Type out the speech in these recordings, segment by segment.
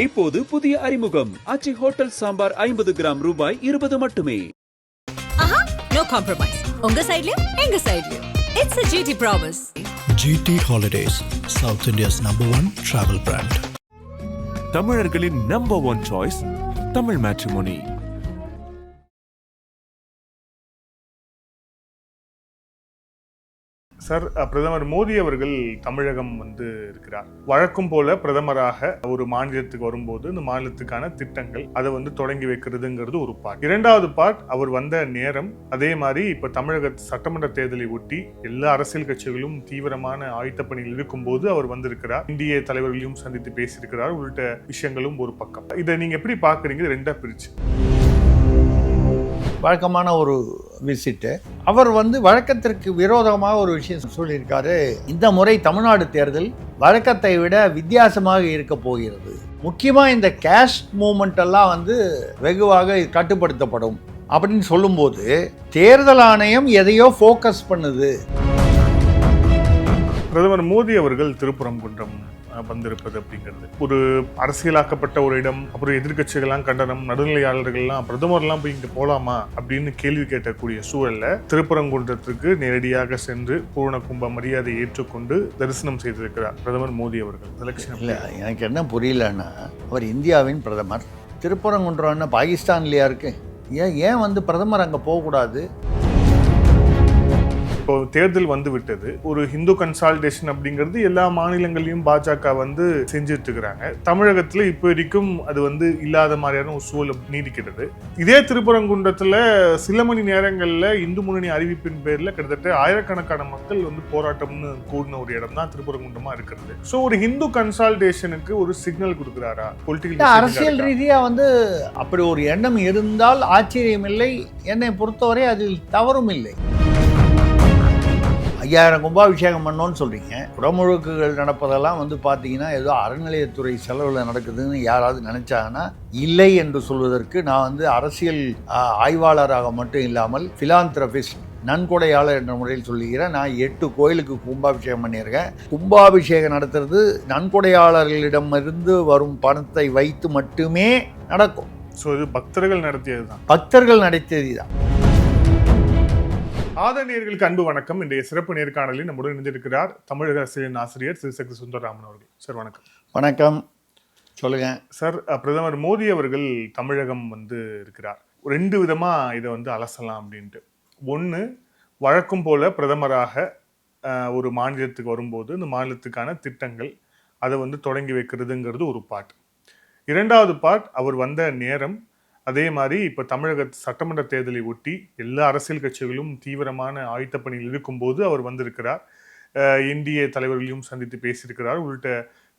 இப்போது புதிய அறிமுகம் ஆச்சி ஹோட்டல் சாம்பார் 50 கிராம் ரூபாய் 20 மட்டுமே. No compromise. உங்க சைடுலயும் எங்க சைடுலயும். It's a GT promise. GT Holidays, South India's #1 travel brand. தமிழர்களின் number 1 choice Tamil matrimony. Sir, பிரதமர் மோடி அவர்கள் தமிழகம் இருக்கிறார். வழக்கம் போல பிரதமராக ஒரு மாநிலத்துக்கு வரும்போது இந்த மாநிலத்துக்கான திட்டங்கள் அதை தொடங்கி வைக்கிறதுங்கிறது ஒரு பார்ட். இரண்டாவது பார்ட் அவர் வந்த நேரம். அதே மாதிரி இப்ப தமிழக சட்டமன்ற தேர்தலை ஒட்டி எல்லா அரசியல் கட்சிகளும் தீவிரமான ஆயத்த பணியில் இருக்கும்போது அவர் வந்திருக்கிறார். இந்திய தலைவர்களையும் சந்தித்து பேசியிருக்கிறார். உள்ளிட்ட விஷயங்களும் ஒரு பக்கம். இதை நீங்க எப்படி பாக்குறீங்க? ரெண்டா பிரிச்சு வழக்கமான ஒரு விசிட்டு. அவர் வழக்கத்திற்கு விரோதமாக ஒரு விஷயம் சொல்லியிருக்காரு. இந்த முறை தமிழ்நாடு தேர்தல் வழக்கத்தை விட வித்தியாசமாக இருக்க போகிறது. முக்கியமாக இந்த கேஸ்ட் மூவ்மெண்ட் எல்லாம் வெகுவாக கட்டுப்படுத்தப்படும் அப்படின்னு சொல்லும்போது தேர்தல் ஆணையம் எதையோ ஃபோக்கஸ் பண்ணுது. பிரதமர் மோடி அவர்கள் திருப்பரங்குன்றம் வந்திருப்பது அப்படிங்கிறது ஒரு அரசியலாக்கப்பட்ட ஒரு இடம். அப்புறம் எதிர்கட்சிகள்லாம் கண்டனம், நடுநிலையாளர்கள்லாம் பிரதமர்லாம் போய் இங்க போலாமா அப்படின்னு கேள்வி கேட்கக்கூடிய சூழல்ல திருப்பரங்குன்றத்துக்கு நேரடியாக சென்று பூர்ண கும்ப மரியாதை ஏற்றுக்கொண்டு தரிசனம் செய்திருக்கிறார் பிரதமர் மோடி அவர்கள். இல்லை, எனக்கு என்ன புரியலன்னா, அவர் இந்தியாவின் பிரதமர். திருப்பரங்குன்றம் பாகிஸ்தான்லையா இருக்கு? ஏன் பிரதமர் அங்கே போகக்கூடாது? இப்போ தேர்தல் விட்டது. ஒரு ஹிந்து கன்சால்டேஷன் அப்படிங்கிறது எல்லா மாநிலங்களையும் பாஜக செஞ்சுட்டு இருக்கிறாங்க. தமிழகத்துல இப்போ வரைக்கும் அது இல்லாத மாதிரியான ஒரு சூழல் நீடிக்கிறது. இதே திருப்பரங்குன்றத்துல சில மணி நேரங்கள்ல இந்து முன்னணி அறிவிப்பின் பேர்ல கிட்டத்தட்ட ஆயிரக்கணக்கான மக்கள் போராட்டம்னு கூடின ஒரு இடம் தான் திருப்பரங்குன்றமா இருக்கிறது. ஸோ ஒரு ஹிந்து கன்சால்டேஷனுக்கு ஒரு சிக்னல் கொடுக்குறாரா பொலிட்டிக்கல்? அரசியல் ரீதியா அப்படி ஒரு எண்ணம் இருந்தால் ஆச்சரியம் இல்லை. என்னை பொறுத்தவரை அதில் தவறும் இல்லை. 5000 கும்பாபிஷேகம் பண்ணோன்னு சொல்கிறீங்க. குடமுழுக்குகள் நடப்பதெல்லாம் பார்த்தீங்கன்னா ஏதோ அறநிலையத்துறை செலவில் நடக்குதுன்னு யாராவது நினச்சாங்கன்னா, இல்லை என்று சொல்வதற்கு நான் அரசியல் ஆய்வாளராக மட்டும் இல்லாமல் ஃபிலாந்திரபிஸ்ட், நன்கொடையாளர் என்ற முறையில் சொல்லுகிறேன். நான் 8 கோயிலுக்கு கும்பாபிஷேகம் பண்ணியிருக்கேன். கும்பாபிஷேகம் நடத்துறது நன்கொடையாளர்களிடமிருந்து வரும் பணத்தை வைத்து மட்டுமே நடக்கும். ஸோ இது பக்தர்கள் நடத்தியது தான். பக்தர்கள் நடத்தியது தான். ஆதரணியர்களுக்கு அன்பு வணக்கம். இன்றைய சிறப்பு நேர்காணலில் நம்முடன் இணைந்திருக்கிறார் தமிழக அரசியலின் ஆசிரியர் சிவசக்தி சுந்தரராமன் அவர்கள். சார் வணக்கம். வணக்கம், சொல்லுங்க சார். பிரதமர் மோடி அவர்கள் தமிழகம் இருக்கிறார். 2 விதமா இதை அலசலாம் அப்படின்ட்டு. ஒன்று, வழக்கம் போல பிரதமராக ஒரு மாநிலத்துக்கு வரும்போது இந்த மாநிலத்துக்கான திட்டங்கள் அதை தொடங்கி வைக்கிறதுங்கிறது ஒரு பார்ட். இரண்டாவது பார்ட் அவர் வந்த நேரம். அதே மாதிரி இப்போ தமிழக சட்டமன்ற தேர்தலை ஒட்டி எல்லா அரசியல் கட்சிகளும் தீவிரமான ஆயத்த பணியில் இருக்கும்போது அவர் வந்திருக்கிறார். இந்திய தலைவர்களையும் சந்தித்து பேசியிருக்கிறார். உள்ளிட்ட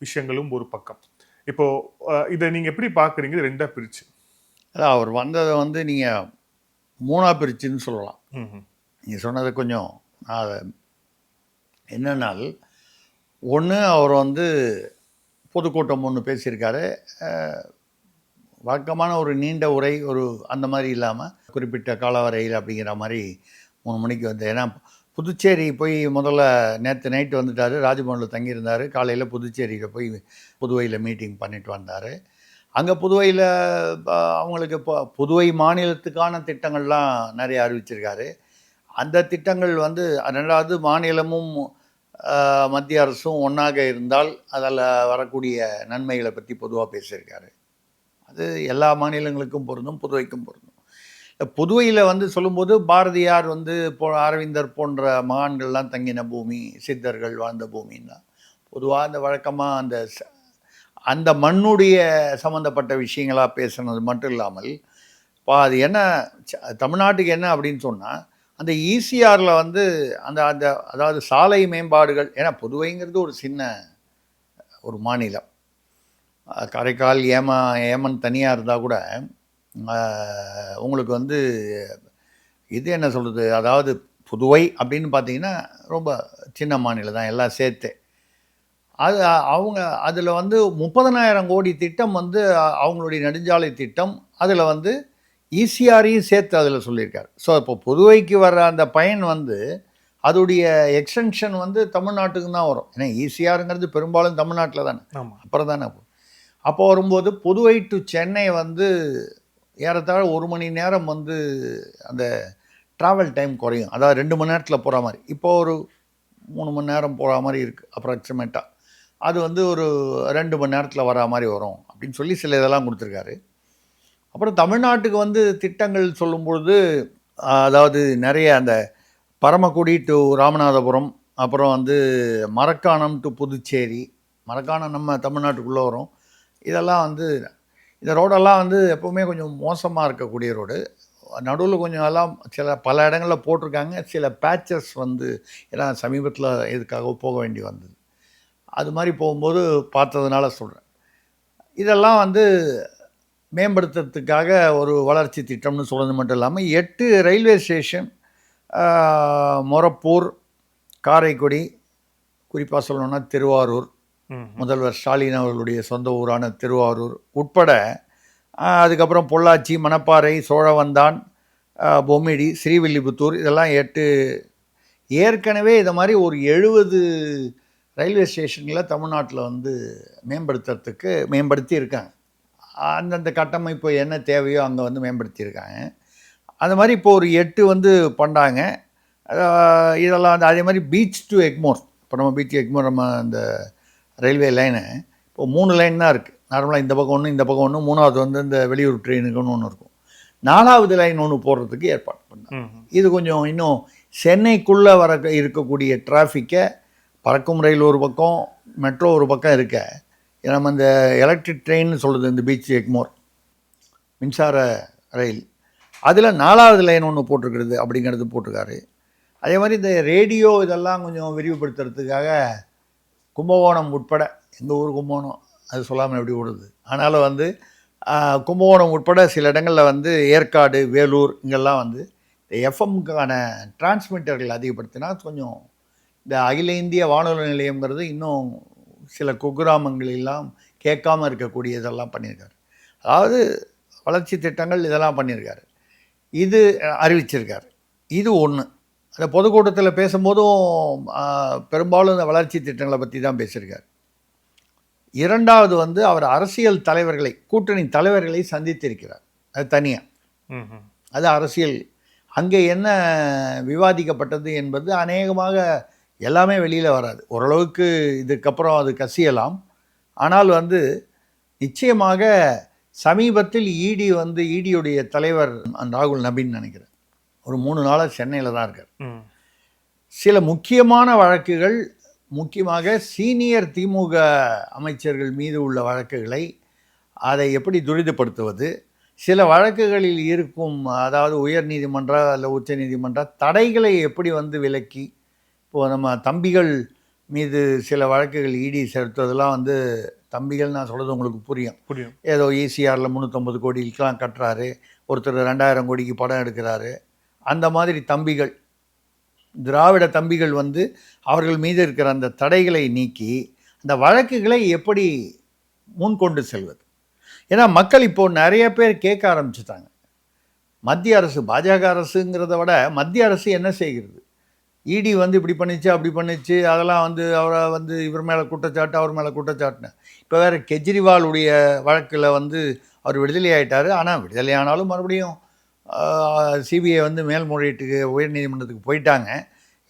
விஷயங்களும் ஒரு பக்கம். இப்போ இதை நீங்க எப்படி பாக்குறீங்க? ரெண்டா பிரிச்சு. அதான் அவர் வந்ததை நீங்கள் 3ஆக பிரிச்சுன்னு சொல்லலாம். நீங்கள் சொன்னது கொஞ்சம் என்னன்னால், ஒன்று அவர் பொதுக்கூட்டம் ஒன்று பேசியிருக்காரு. வழக்கமான ஒரு நீண்ட உரை, ஒரு அந்த மாதிரி இல்லாமல் குறிப்பிட்ட காலவரையில் அப்படிங்கிற மாதிரி 3 மணிக்கு ஏன்னா புதுச்சேரி போய் முதல்ல நேற்று நைட்டு வந்துட்டார். ராஜ்பவனில் தங்கியிருந்தார். காலையில் புதுச்சேரியில் போய் புதுவையில் மீட்டிங் பண்ணிட்டு வந்தார். அங்கே புதுவையில் அவங்களுக்கு இப்போ புதுவை மாநிலத்துக்கான திட்டங்கள்லாம் நிறைய அறிவிச்சிருக்காரு. அந்த திட்டங்கள் 2வது மாநிலமும் மத்திய அரசும் ஒன்றாக இருந்தால் அதில் வரக்கூடிய நன்மைகளை பற்றி பொதுவாக பேசியிருக்காரு. அது எல்லா மாநிலங்களுக்கும் பொருந்தும், புதுவைக்கும் பொருந்தும். புதுவையில் சொல்லும்போது பாரதியார் அரவிந்தர் போன்ற மகான்கள்லாம் தங்கின பூமி, சித்தர்கள் வாழ்ந்த பூமின்னா பொதுவாக அந்த வழக்கமாக அந்த மண்ணுடைய சம்மந்தப்பட்ட விஷயங்களாக பேசுனது மட்டும் இல்லாமல், அது என்ன தமிழ்நாட்டுக்கு என்ன அப்படின்னு சொன்னால், அந்த ஈசிஆரில் அந்த அந்த அதாவது சாலை மேம்பாடுகள். ஏன்னா புதுவைங்கிறது ஒரு சின்ன ஒரு மாநிலம். காரைக்கால், ஏமன் தனியாக இருந்தால் கூட உங்களுக்கு இது என்ன சொல்கிறது, அதாவது புதுவை அப்படின்னு பார்த்தீங்கன்னா ரொம்ப சின்ன மாநிலம் தான், எல்லாம் சேர்த்து. அது அவங்க அதில் 30,000 கோடி திட்டம் அவங்களுடைய நெடுஞ்சாலை திட்டம். அதில் ஈசிஆரையும் சேர்த்து அதில் சொல்லியிருக்காரு. ஸோ இப்போ புதுவைக்கு வர்ற அந்த பயன் அதோடைய எக்ஸ்டென்ஷன் தமிழ்நாட்டுக்கு தான் வரும். ஏன்னா ஈசிஆருங்கிறது பெரும்பாலும் தமிழ்நாட்டில் தானே, அப்புறம் தானே. அப்போ வரும்போது புதுவை டு சென்னை வந்து ஏறத்தாழ 1 மணி நேரம் வந்து அந்த ட்ராவல் டைம் குறையும். அதாவது 2 மணி நேரத்தில் போகிற மாதிரி. இப்போ ஒரு 3 மணி நேரம் போகிற மாதிரி இருக்குது அப்ராக்சிமேட்டாக. அது வந்து ஒரு 2 மணி நேரத்தில் வரா மாதிரி வரும் அப்படின்னு சொல்லி சில இதெல்லாம் கொடுத்துருக்காரு. அப்புறம் தமிழ்நாட்டுக்கு வந்து திட்டங்கள் சொல்லும்பொழுது அதாவது நிறைய அந்த பரமக்குடி டு ராமநாதபுரம், அப்புறம் வந்து மரக்காணம் டு புதுச்சேரி, மரக்காணம் நம்ம தமிழ்நாட்டுக்குள்ளே வரும். இதெல்லாம் வந்து இந்த ரோடெல்லாம் வந்து எப்போவுமே கொஞ்சம் மோசமாக இருக்கக்கூடிய ரோடு. நடுவில் கொஞ்சம் எல்லாம் பல இடங்களில் போட்டிருக்காங்க. சில பேச்சஸ் வந்து ஏன்னா சமீபத்தில் இதுக்காக போக வேண்டி வந்தது. அது மாதிரி போகும்போது பார்த்ததுனால சொல்கிறேன். இதெல்லாம் வந்து மேம்படுத்துறதுக்காக ஒரு வளர்ச்சி திட்டம்னு சொல்கிறது மட்டும் இல்லாமல் 8 ரயில்வே ஸ்டேஷன், மொரப்பூர், காரைக்குடி, குறிப்பாக சொல்லணும்னா திருவாரூர், முதல்வர் ஸ்டாலின் அவர்களுடைய சொந்த ஊரான திருவாரூர் உட்பட, அதுக்கப்புறம் பொள்ளாச்சி, மணப்பாறை, சோழவந்தான், பொம்மிடி, ஸ்ரீவில்லிபுத்தூர், இதெல்லாம் 8. ஏற்கனவே இதை மாதிரி ஒரு 70 ரயில்வே ஸ்டேஷனில் தமிழ்நாட்டில் வந்து மேம்படுத்தி இருக்காங்க. அந்தந்த கட்டமைப்பு என்ன தேவையோ அங்கே வந்து மேம்படுத்தியிருக்காங்க. அது மாதிரி இப்போ ஒரு 8 வந்து பண்ணாங்க. இதெல்லாம் வந்து அதே மாதிரி பீச் டு எக்மோர். இப்போ நம்ம பீச் டு எக்மோர் நம்ம அந்த ரயில்வே லைனு இப்போ 3 லைன் தான் இருக்குது. நார்மலாக இந்த பக்கம் ஒன்று, இந்த பக்கம் ஒன்று, 3வது வந்து இந்த வெளியூர் ட்ரெயினுக்குன்னு ஒன்று இருக்கும். 4வது லைன் ஒன்று போடுறதுக்கு ஏற்பாடு பண்ணாங்க. இது கொஞ்சம் இன்னும் சென்னைக்குள்ளே இருக்கக்கூடிய டிராஃபிக்கை, பறக்கும் ரயில் ஒரு பக்கம், மெட்ரோ ஒரு பக்கம் இருக்க, நம்ம இந்த எலக்ட்ரிக் ட்ரெயின்னு சொல்கிறது இந்த பீச் எக்மோர் மின்சார ரயில், அதில் 4வது லைன் ஒன்று போட்டிருக்கிறது அப்படிங்கிறது போட்டிருக்காரு. அதே மாதிரி இந்த ரேடியோ இதெல்லாம் கொஞ்சம் விரிவுபடுத்துறதுக்காக கும்பகோணம் உட்பட, எங்கள் ஊர் கும்பகோணம் அது சொல்லாமல் எப்படி ஓடுது, ஆனாலும் வந்து கும்பகோணம் உட்பட சில இடங்களில் வந்து ஏற்காடு, வேலூர் இங்கெல்லாம் வந்து இந்த எஃப்எம்முக்கான டிரான்ஸ்மிட்டர்கள் அதிகப்படுத்தினா கொஞ்சம் இந்த அகில இந்திய வானொலி நிலையங்கிறது இன்னும் சில குக்கிராமங்களெல்லாம் கேட்காமல் இருக்கக்கூடியதெல்லாம் பண்ணியிருக்காரு. அதாவது வளர்ச்சி திட்டங்கள் இதெல்லாம் பண்ணியிருக்காரு. இது அறிவிச்சிருக்காரு. இது ஒன்று. அந்த பொதுக்கூட்டத்தில் பேசும்போதும் பெரும்பாலும் இந்த வளர்ச்சி திட்டங்களை பற்றி தான் பேசியிருக்கார். 2வது வந்து அவர் அரசியல் தலைவர்களை, கூட்டணி தலைவர்களை சந்தித்திருக்கிறார். அது தனியாக, அது அரசியல். அங்கே என்ன விவாதிக்கப்பட்டது என்பது அநேகமாக எல்லாமே வெளியில் வராது. ஓரளவுக்கு இதுக்கப்புறம் அது கசியலாம். ஆனால் வந்து நிச்சயமாக சமீபத்தில் இடியுடைய தலைவர் ராகுல் நபீன் நினைக்கிறேன் ஒரு 3 நாளாக சென்னையில் தான் இருக்கார். சில முக்கியமான வழக்குகள், முக்கியமாக சீனியர் திமுக அமைச்சர்கள் மீது உள்ள வழக்குகளை அதை எப்படி துரிதப்படுத்துவது, சில வழக்குகளில் இருக்கும் அதாவது உயர் நீதிமன்ற அல்ல உச்ச நீதிமன்ற தடைகளை எப்படி வந்து விலக்கி, இப்போது நம்ம தம்பிகள் மீது சில வழக்குகள் இடி செலுத்துவதெல்லாம் வந்து தம்பிகள் நான் சொல்கிறது உங்களுக்கு புரியும். ஏதோ ஈசிஆரில் 350 கோடிக்கெலாம் கட்டுறாரு, ஒருத்தர் 2000 கோடிக்கு படம் எடுக்கிறாரு. அந்த மாதிரி தம்பிகள், திராவிட தம்பிகள் வந்து அவர்கள் மீது இருக்கிற அந்த தடைகளை நீக்கி அந்த வழக்குகளை எப்படி முன்கொண்டு செல்வது. ஏன்னா மக்கள் இப்போது நிறைய பேர் கேட்க ஆரம்பிச்சுட்டாங்க. மத்திய அரசு, பாஜக அரசுங்கிறத விட மத்திய அரசு என்ன செய்கிறது, இடி வந்து இப்படி பண்ணிச்சு அப்படி பண்ணிச்சு, அதெல்லாம் வந்து அவரை வந்து இவர் மேலே குற்றச்சாட்டு அவர் மேலே குற்றச்சாட்டுன்னு. இப்போ வேறு கெஜ்ரிவாலுடைய வழக்கில் வந்து அவர் விடுதலை ஆகிட்டார். ஆனால் விடுதலை ஆனாலும் மறுபடியும் சிபிஐ வந்து மேல்முறையீட்டுக்கு உயர்நீதிமன்றத்துக்கு போயிட்டாங்க.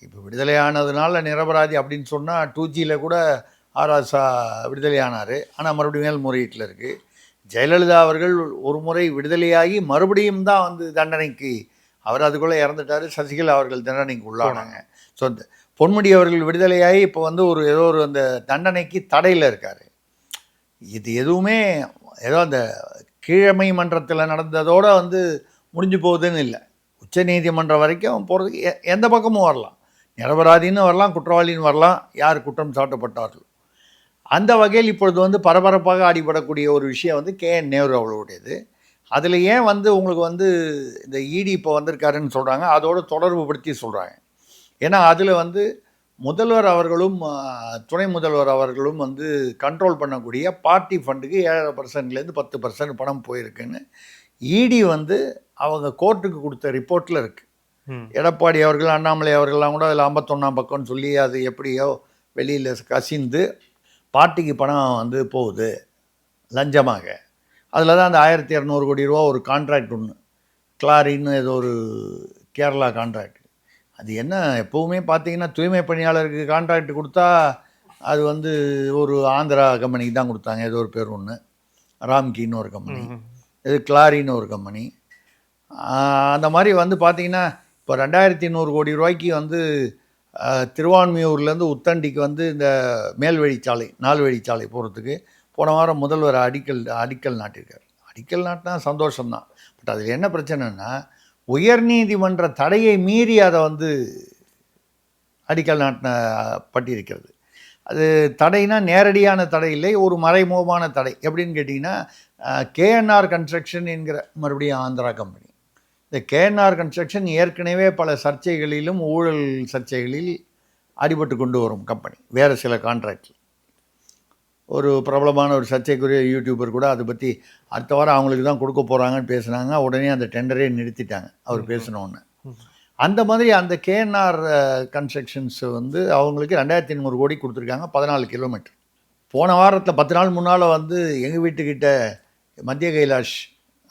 இப்போ விடுதலை ஆனதுனால நிரபராதி அப்படின்னு சொன்னால் 2Gயில் கூட ஆராசா விடுதலை ஆனார். ஆனால் மறுபடியும் மேல்முறையீட்டில் இருக்குது. ஜெயலலிதா அவர்கள் ஒரு முறை விடுதலையாகி மறுபடியும் தான் வந்து தண்டனைக்கு, அவர் அதுக்குள்ளே இறந்துட்டார். சசிகலா அவர்கள் தண்டனைக்கு உள்ளானாங்க. ஸோ பொன்முடி அவர்கள் விடுதலையாகி இப்போ வந்து ஏதோ ஒரு அந்த தண்டனைக்கு தடையில் இருக்கார். இது எதுவுமே ஏதோ அந்த கீழமை மன்றத்தில் நடந்ததோடு வந்து முடிஞ்சு போகுதுன்னு இல்லை. உச்ச நீதிமன்றம் வரைக்கும் போகிறதுக்கு எந்த பக்கமும் வரலாம். நிரபராதின்னு வரலாம், குற்றவாளின்னு வரலாம், யார் குற்றம் சாட்டப்பட்டார்கள். அந்த வகையில் இப்பொழுது வந்து பரபரப்பாக அடிபடக்கூடிய ஒரு விஷயம் வந்து KN நேரு அவர்களுடையது. அதில் ஏன் வந்து உங்களுக்கு வந்து இந்த இடி இப்போ வந்திருக்காருன்னு சொல்கிறாங்க, அதோடு தொடர்பு படுத்தி சொல்கிறாங்க. ஏன்னா அதில் வந்து முதல்வர் அவர்களும் துணை முதல்வர் அவர்களும் வந்து கண்ட்ரோல் பண்ணக்கூடிய பார்ட்டி ஃபண்டுக்கு 7% 10% பணம் போயிருக்குன்னு இடி வந்து அவங்க கோர்ட்டுக்கு கொடுத்த ரிப்போர்ட்டில் இருக்குது. எடப்பாடி அவர்கள், அண்ணாமலை அவர்கள்லாம் கூட அதில் 51ஆம் பக்கம்னு சொல்லி அது எப்படியோ வெளியில் கசிந்து பார்ட்டிக்கு பணம் வந்து போகுது லஞ்சமாக. அதில் தான் அந்த 1200 கோடி ரூபா ஒரு கான்ட்ராக்ட் ஒன்று, கிளாரின்னு ஏதோ ஒரு கேரளா கான்ட்ராக்ட். அது என்ன, எப்போவுமே பார்த்தீங்கன்னா தூய்மை பணியாளருக்கு கான்ட்ராக்ட் கொடுத்தா அது வந்து ஒரு ஆந்திரா கம்பெனிக்கு தான் கொடுத்தாங்க, ஏதோ ஒரு பேர் ஒன்று, ராம்கின்னு ஒரு கம்பெனி, இது கிளாரின்னு ஒரு கம்பெனி. அந்த மாதிரி வந்து பார்த்தீங்கன்னா இப்போ 2100 கோடி ரூபாய்க்கு வந்து திருவான்மியூர்லேருந்து உத்தண்டிக்கு வந்து இந்த மேல்வழிச்சாலை 4 வழிச்சாலை போகிறதுக்கு போன வாரம் முதல்வர் அடிக்கல் நாட்டியிருக்கார். அடிக்கல் நாட்டினா சந்தோஷம்தான். பட் அதில் என்ன பிரச்சனைன்னா, உயர்நீதிமன்ற தடையை மீறி அதை வந்து அடிக்கல் நாட்டின பட்டிருக்கிறது. அது தடைனா நேரடியான தடை இல்லை, ஒரு மறைமுகமான தடை. எப்படின்னு கேட்டிங்கன்னா, கேஎன்ஆர் கன்ஸ்ட்ரக்ஷன் என்கிற மறுபடியும் ஆந்திரா கம்பெனி. இந்த கேஎன்ஆர் கன்ஸ்ட்ரக்ஷன் ஏற்கனவே பல சர்ச்சைகளிலும் ஊழல் சர்ச்சைகளில் அடிபட்டு கொண்டு வரும் கம்பெனி, வேறு சில கான்ட்ராக்டில். ஒரு பிரபலமான ஒரு சர்ச்சைக்குரிய யூடியூபர் கூட அதை பற்றி அடுத்த வாரம் அவங்களுக்கு தான் கொடுக்க போகிறாங்கன்னு பேசுனாங்க. உடனே அந்த டெண்டரே நிறுத்திட்டாங்க அவர் பேசினோன்னு. அந்த மாதிரி அந்த கேஎன்ஆர் கன்ஸ்ட்ரக்ஷன்ஸ் வந்து அவங்களுக்கு 2300 கோடி கொடுத்துருக்காங்க, 14 கிலோமீட்டர். போன வாரத்தில் 10 நாள் முன்னால் வந்து எங்கள் வீட்டுக்கிட்ட மத்திய கைலாஷ்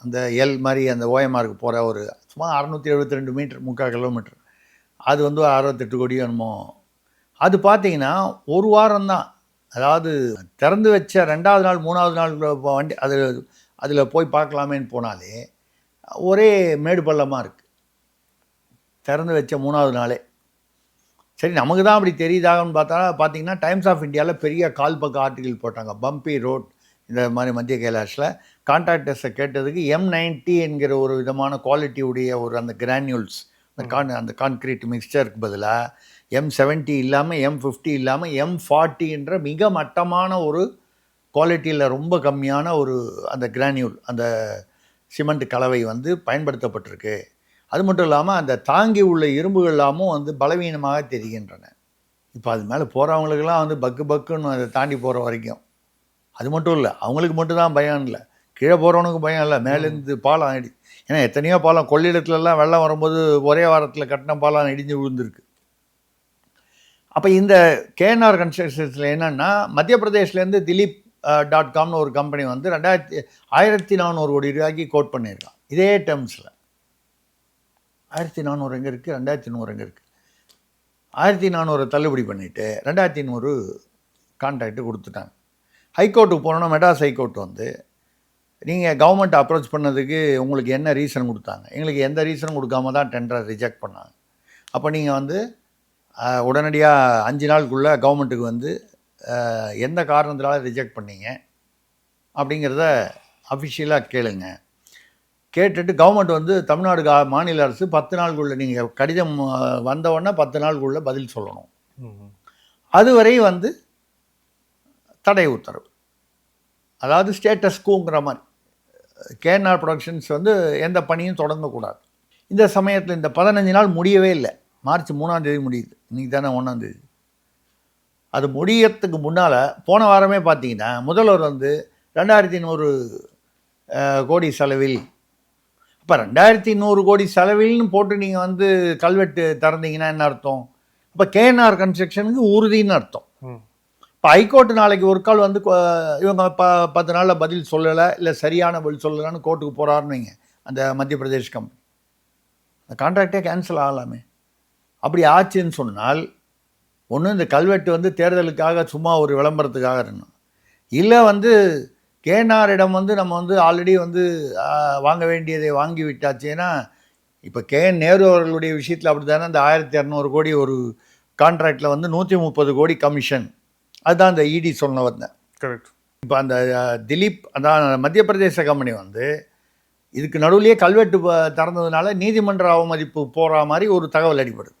அந்த எல் மாதிரி அந்த ஓஎம்ஆருக்கு போகிற ஒரு சும்மா 672 மீட்டர், 3/4 கிலோமீட்டர், அது வந்து 68 கோடி என்னமோ. அது பார்த்தீங்கன்னா ஒரு வாரம்தான். அதாவது திறந்து வச்ச 2வது நாள் 3வது நாள் வண்டி அதில் போய் பார்க்கலாமேன்னு போனாலே ஒரே மேடு பள்ளமாக இருக்குது. திறந்து வச்ச 3வது நாளே. சரி, நமக்கு தான் அப்படி தெரியுதாகன்னு பார்த்தீங்கன்னா டைம்ஸ் ஆஃப் இந்தியாவில் பெரிய கால்பக்க ஆர்டிகிள் போட்டாங்க. பம்பி ரோட் இந்த மாதிரி மத்திய கைலாஷில் கான்ட்ராக்டர்ஸை கேட்டதுக்கு M90 என்கிற ஒரு விதமான குவாலிட்டி உடைய ஒரு அந்த கிரானியூல்ஸ், அந்த கான்கிரீட் மிக்சருக்கு பதிலாக M70 இல்லாமல் M50 இல்லாமல் M40 என்ற மிக மட்டமான ஒரு குவாலிட்டியில் ரொம்ப கம்மியான ஒரு அந்த கிரானியூல், அந்த சிமெண்ட் கலவை வந்து பயன்படுத்தப்பட்டிருக்கு. அது மட்டும் இல்லாமல் அந்த தாங்கி உள்ள இரும்புகள் எல்லாமும் வந்து பலவீனமாக தெரிகின்றன. இப்போ அது மேலே போகிறவங்களுக்கெல்லாம் வந்து பக்குன்னு அதை தாண்டி போகிற வரைக்கும். அது மட்டும் இல்லை, அவங்களுக்கு மட்டும்தான் பயம் இல்லை, கீழே போகிறவனுக்கு பயம் இல்லை. மேலேருந்து பாலம் ஏன்னா எத்தனையோ பாலம் கொள்ளிடத்துலலாம் வெள்ளம் வரும்போது ஒரே வாரத்தில் கட்டின பாலம் இடிஞ்சு விழுந்திருக்கு. அப்போ இந்த கேஎன்ஆர் கன்ஸ்ட்ரக்ஷன்ஸில் என்னென்னா, மத்திய பிரதேஷ்லேருந்து திலீப்.comனு ஒரு கம்பெனி வந்து 1400 கோடி ரூபாய்க்கு கோட் பண்ணியிருக்கான். இதே டேர்ம்ஸில் 1400 எங்கே இருக்குது, 2100 எங்கே இருக்குது. 1400 தள்ளுபடி பண்ணிவிட்டு 2100 கான்ட்ராக்டு கொடுத்துட்டாங்க. ஹைகோர்ட்டுக்கு போனோன்னா மெட்ராஸ் ஹைகோர்ட் வந்து நீங்கள் கவர்மெண்ட் அப்ரோச் பண்ணதுக்கு உங்களுக்கு என்ன ரீசன் கொடுத்தாங்க, எங்களுக்கு எந்த ரீசனும் கொடுக்காம தான் டெண்டரை ரிஜெக்ட் பண்ணாங்க. அப்போ நீங்கள் வந்து உடனடியாக 5 நாளுக்குள்ளே கவர்மெண்ட்டுக்கு வந்து எந்த காரணத்தினால ரிஜெக்ட் பண்ணீங்க அப்படிங்கிறத அஃபிஷியலாக கேளுங்க. கேட்டுட்டு கவர்மெண்ட் வந்து தமிழ்நாடு மாநில அரசு 10 நாளுக்குள்ளே, நீங்கள் கடிதம் வந்தவுடனே 10 நாளுக்குள்ளே பதில் சொல்லணும். அதுவரை வந்து தடை உத்தரவு, அதாவது ஸ்டேட்டஸ் கோங்கிற மாதிரி. கேஎன்ஆர் ப்ரொடக்ஷன்ஸ் வந்து எந்த பணியும் தொடங்கக்கூடாது. இந்த சமயத்தில் இந்த 15 நாள் முடியவே இல்லை. மார்ச் 3ஆம் தேதி முடியுது, இன்றைக்கி தானே 1ஆம் தேதி. அது முடியறதுக்கு முன்னால் போன வாரமே பார்த்தீங்கன்னா முதல்வர் வந்து 2100 கோடி செலவில், இப்போ 2100 கோடி செலவில்னு போட்டு நீங்கள் வந்து கல்வெட்டு திறந்தீங்கன்னா என்ன அர்த்தம்? இப்போ கேஎன்ஆர் கன்ஸ்ட்ரக்ஷனுக்கு உறுதின்னு அர்த்தம். இப்போ ஹைகோர்ட்டு நாளைக்கு ஒரு கால் வந்து இவங்க 10 நாளில் பதில் சொல்லலை, இல்லை சரியான பதில் சொல்லலான்னு கோர்ட்டுக்கு போகிறாருன்னு வைங்க, அந்த மத்திய பிரதேஷ் கம்பெனி, அந்த கான்ட்ராக்டே கேன்சல் ஆகலாமே. அப்படி ஆச்சுன்னு சொன்னால் ஒன்று இந்த கல்வெட்டு வந்து தேர்தலுக்காக சும்மா ஒரு விளம்பரத்துக்காக இருக்கணும், இல்லை வந்து கேஎன்ஆரிடம் வந்து நம்ம வந்து ஆல்ரெடி வந்து வாங்க வேண்டியதை வாங்கி விட்டாச்சுன்னா, இப்போ கேஎன் நேரு அவர்களுடைய விஷயத்தில் அப்படி தானே இந்த 1200 கோடி ஒரு கான்ட்ராக்டில் வந்து 130 கோடி கமிஷன், அதுதான் அந்த இடி சொன்ன வந்தேன். கரெக்ட். இப்போ அந்த திலீப் அதான் மத்திய பிரதேச கம்பெனி வந்து இதுக்கு நடுவுலையே கல்வெட்டு திறந்ததுனால நீதிமன்ற அவமதிப்பு போகிற மாதிரி ஒரு தகவல் அடிப்படுது.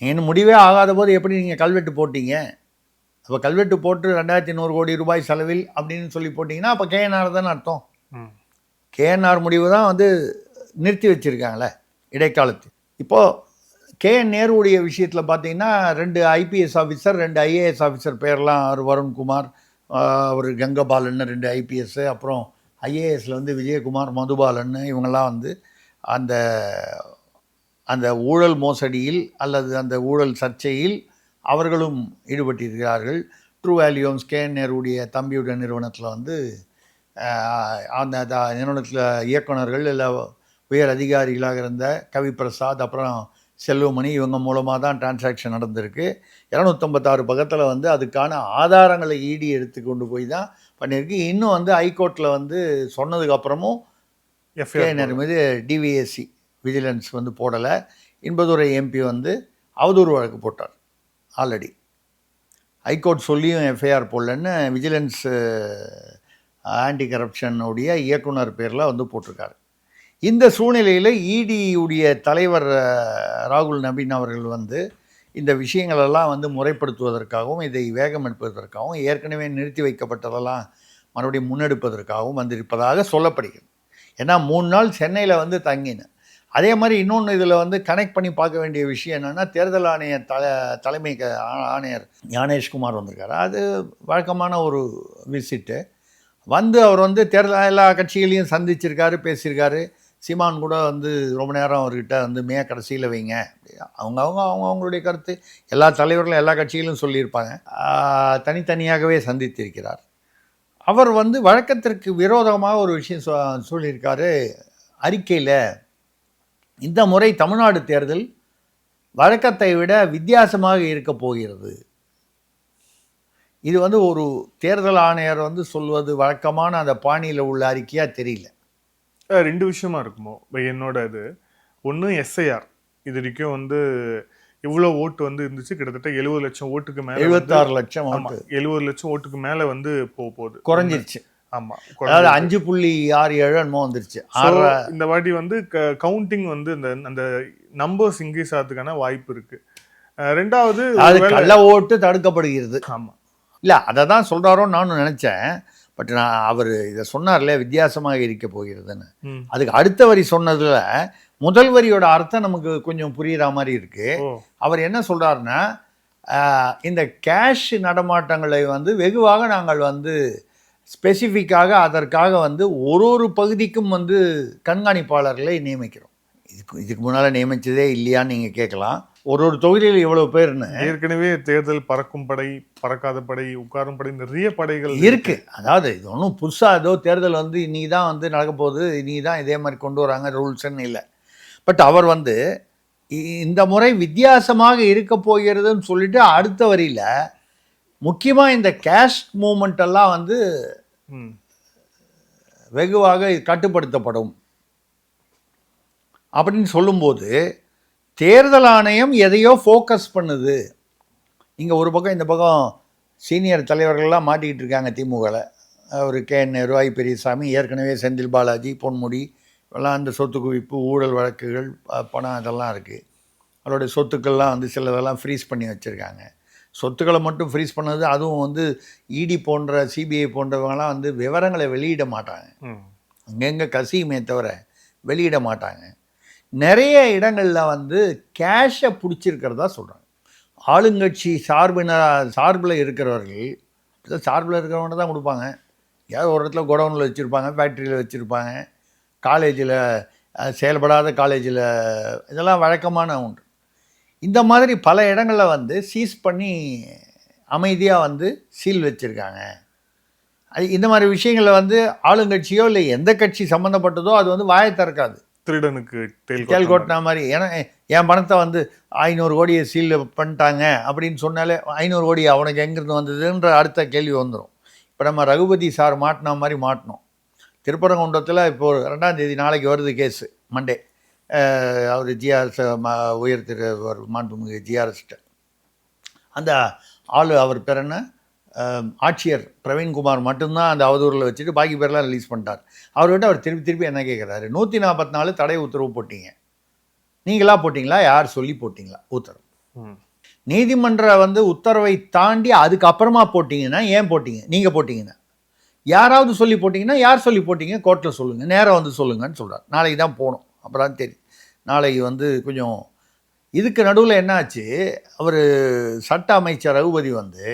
இன்னும் முடிவே ஆகாத போது எப்படி நீங்கள் கல்வெட்டு போட்டீங்க? அப்போ கல்வெட்டு போட்டு 2100 கோடி ரூபாய் செலவில் அப்படின்னு சொல்லி போட்டிங்கன்னா அப்போ கேஎன்ஆர் தானே அர்த்தம். கேஎன்ஆர் முடிவு தான் வந்து நிறுத்தி வச்சுருக்காங்களே இடைக்காலத்தில். இப்போது கேஎன் நேருடைய விஷயத்தில் பார்த்தீங்கன்னா 2 IPS ஆஃபீஸர் 2 IAS ஆஃபீஸர் பேர்லாம் வருண்குமார், அவர் கங்கபாலன்னு 2 IPS, அப்புறம் IASல வந்து விஜயகுமார், மதுபாலன்னு இவங்கெல்லாம் வந்து அந்த அந்த ஊழல் மோசடியில் அல்லது அந்த ஊழல் சர்ச்சையில் அவர்களும் ஈடுபட்டிருக்கிறார்கள். ட்ரூ வேல்யூம்ஸ் கேஎன்ஆருடைய தம்பியுடைய நிறுவனத்தில் வந்து அந்த நிறுவனத்தில் இயக்குனர்கள் இல்லை உயர் அதிகாரிகளாக இருந்த கவி பிரசாத் அப்புறம் செல்வமணி இவங்க மூலமாக தான் டிரான்சாக்ஷன் நடந்திருக்கு. 256 பக்கத்தில் வந்து அதுக்கான ஆதாரங்களை இடி எடுத்து கொண்டு போய் தான் பண்ணியிருக்கு. இன்னும் வந்து ஹைகோர்ட்டில் வந்து சொன்னதுக்கப்புறமும் கேஎன்ஆர் மீது டிவிஎஸ்சி விஜிலன்ஸ் வந்து போடலை. இன்பதுரை எம்பி வந்து அவதூறு வழக்கு போட்டார். ஆல்ரெடி ஹைகோர்ட் சொல்லியும் எஃப்ஐஆர் போடலன்னு விஜிலன்ஸ் ஆன்டி கரப்ஷனுடைய இயக்குனர் பேரில் வந்து போட்டிருக்காரு. இந்த சூழ்நிலையில் இடியுடைய தலைவர் ராகுல் நவீன் அவர்கள் வந்து இந்த விஷயங்களெல்லாம் வந்து முறைப்படுத்துவதற்காகவும் இதை வேகம் எடுப்பதற்காகவும் ஏற்கனவே நிறுத்தி வைக்கப்பட்டதெல்லாம் மறுபடியும் முன்னெடுப்பதற்காகவும் வந்திருப்பதாக சொல்லப்படுகிறது. ஏன்னா 3 நாள் சென்னையில் வந்து தங்கினேன். அதே மாதிரி இன்னொன்று இதில் வந்து கனெக்ட் பண்ணி பார்க்க வேண்டிய விஷயம் என்னென்னா, தேர்தல் ஆணைய தலைமை ஆணையர் ஞானேஷ்குமார் வந்திருக்காரு. அது வழக்கமான ஒரு விசிட்டு. வந்து அவர் வந்து தேர்தல் எல்லா கட்சிகளையும் சந்திச்சிருக்காரு, பேசியிருக்காரு. சீமான் கூட வந்து ரொம்ப நேரம் அவர்கிட்ட வந்து கடைசியில் வைங்க, அவங்களுடைய கருத்து எல்லா தலைவர்களும் எல்லா கட்சிகளும் சொல்லியிருப்பாங்க. தனித்தனியாகவே சந்தித்திருக்கிறார். அவர் வந்து வழக்கத்திற்கு விரோதமாக ஒரு விஷயம் சொல்லியிருக்காரு அறிக்கையில். இந்த முறை தமிழ்நாடு தேர்தல் வழக்கத்தை விட வித்தியாசமாக இருக்க போகிறது. இது வந்து ஒரு தேர்தல் ஆணையர் வந்து சொல்வது வழக்கமான அந்த பாணியில் உள்ள அறிக்கையாக தெரியல. 2 விஷயமா இருக்குமோ என்னோட இது. ஒன்று எஸ்ஐஆர் இது வரைக்கும் வந்து இவ்வளோ ஓட்டு வந்து இருந்துச்சு, கிட்டத்தட்ட 70 லட்சம் ஓட்டுக்கு மேலே 76 லட்சம் 70 லட்சம் ஓட்டுக்கு மேலே வந்து போகுது, குறைஞ்சிருச்சு. ஆமாம், அதாவது 5.67 என்னமோ வந்துருச்சு. இந்த வாட்டி வந்து கவுண்டிங் வந்து அந்த நம்பர்ஸ் இன்க்ரீஸ் ஆகிறதுக்கான வாய்ப்பு இருக்கு. ரெண்டாவது கள்ள ஓட்டு தடுக்கப்படுகிறது. ஆமாம், இல்லை அதை தான் சொல்கிறாரோன்னு நானும் நினச்சேன். பட் அவர் இதை சொன்னார்ல வித்தியாசமாக இருக்க போகிறதுன்னு. அதுக்கு அடுத்த வரி சொன்னதில் முதல் வரியோட அர்த்தம் நமக்கு கொஞ்சம் புரிகிற மாதிரி இருக்குது. அவர் என்ன சொல்கிறாருன்னா, இந்த கேஷ் நடமாட்டங்களை வந்து வெகுவாக நாங்கள் வந்து ஸ்பெசிஃபிக்காக அதற்காக வந்து ஒரு பகுதிக்கும் வந்து கண்காணிப்பாளர்களை நியமிக்கிறோம். இதுக்கு முன்னால் நியமித்ததே இல்லையான்னு நீங்கள் கேட்கலாம். ஒரு தொகுதியில் இவ்வளவு பேர்னு ஏற்கனவே தேர்தல் பறக்கும் படை, பறக்காத படை, உட்காரும் படை, நிறைய படைகள் இருக்கு. அதாவது இது ஒன்றும் புதுசாக ஏதோ தேர்தல் வந்து இன்னைக்கு தான் வந்து நடக்க போகுது, இன்னைக்கு தான் இதே மாதிரி கொண்டு வராங்க ரூல்ஸ்ன்னு இல்லை. பட் அவர் வந்து இந்த முறை வித்தியாசமாக இருக்க போகிறதுன்னு சொல்லிட்டு அடுத்த வரியில் முக்கியமாக இந்த கேஷ் மூமெண்ட் எல்லாம் வந்து வெகுவாக கட்டுப்படுத்தப்படும் அப்படின்னு சொல்லும்போது தேர்தல் ஆணையம் எதையோ ஃபோக்கஸ் பண்ணுது. இங்கே ஒரு பக்கம் இந்த பக்கம் சீனியர் தலைவர்கள்லாம் மாட்டிக்கிட்டு இருக்காங்க திமுகவில். ஒரு கேஎன்ஆர், ஐ பெரியசாமி, ஏற்கனவே செந்தில் பாலாஜி, பொன்முடி எல்லாம் அந்த சொத்து குவிப்பு, ஊழல் வழக்குகள், பணம் இதெல்லாம் இருக்குது. அவருடைய சொத்துக்கள்லாம் வந்து சிலதெல்லாம் ஃப்ரீஸ் பண்ணி வச்சுருக்காங்க. சொத்துக்களை மட்டும் ஃப்ரீஸ் பண்ணது, அதுவும் வந்து இடி போன்ற சிபிஐ போன்றவங்களாம் வந்து விவரங்களை வெளியிட மாட்டாங்க. அங்கங்கே கசியுமே தவிர வெளியிட மாட்டாங்க. நிறைய இடங்களில் வந்து கேஷை பிடிச்சிருக்கிறதா சொல்கிறாங்க. ஆளுங்கட்சி சார்பில் இருக்கிறவர்கள் சார்பில் இருக்கிறவங்க தான் கொடுப்பாங்க. ஏதாவது ஒரு இடத்துல குடவுனில் வச்சுருப்பாங்க, ஃபேக்ட்ரியில் வச்சுருப்பாங்க, காலேஜில் செயல்படாத காலேஜில், இதெல்லாம் வழக்கமான ஒன்று. இந்த மாதிரி பல இடங்களில் வந்து சீஸ் பண்ணி அமைதியாக வந்து சீல் வச்சுருக்காங்க. இந்த மாதிரி விஷயங்களில் வந்து ஆளுங்கட்சியோ இல்லை எந்த கட்சி சம்மந்தப்பட்டதோ அது வந்து வாயை திறக்காது. திருடனுக்கு தேல் கொட்டின மாதிரி. ஏன்னா என் பணத்தை வந்து 500 கோடியை சீல் பண்ணிட்டாங்க அப்படின்னு சொன்னாலே 500 கோடி அவனுக்கு எங்கேருந்து வந்ததுன்ற அடுத்த கேள்வி வந்துடும். இப்போ நம்ம ரகுபதி சார் மாட்டின மாதிரி மாட்டினோம். திருப்பரங்குன்றத்தில் இப்போது 2ஆம் தேதி நாளைக்கு வருது கேஸு, மண்டே. அவர் ஜிஆர்எஸ் உயர் திரு மாண்புமிகு ஜிஆர்எஸ்கிட்ட அந்த ஆள், அவர் பேர் என்ன, ஆட்சியர் பிரவீன்குமார் மட்டும்தான் அந்த அவதூறில் வச்சுட்டு பாக்கி பேர்லாம் ரிலீஸ் பண்ணிட்டார். அவர்கிட்ட அவர் திருப்பி என்ன கேட்குறாரு, 144 தடை உத்தரவு போட்டிங்க, நீங்களா போட்டிங்களா, யார் சொல்லி போட்டிங்களா உத்தரவு? நீதிமன்ற வந்து உத்தரவை தாண்டி அதுக்கப்புறமா போட்டிங்கன்னா ஏன் போட்டிங்க? நீங்கள் போட்டிங்கன்னா யாராவது சொல்லி போட்டிங்கன்னா யார் சொல்லி போட்டிங்க கோர்ட்டில் சொல்லுங்கள், நேராக வந்து சொல்லுங்கன்னு சொல்கிறார். நாளைக்கு தான் போகணும், அப்புறம் தான் தெரியும். நாளைக்கு வந்து கொஞ்சம் இதுக்கு நடுவில் என்னாச்சு, அவர் சட்ட அமைச்சர் ரகுபதி வந்து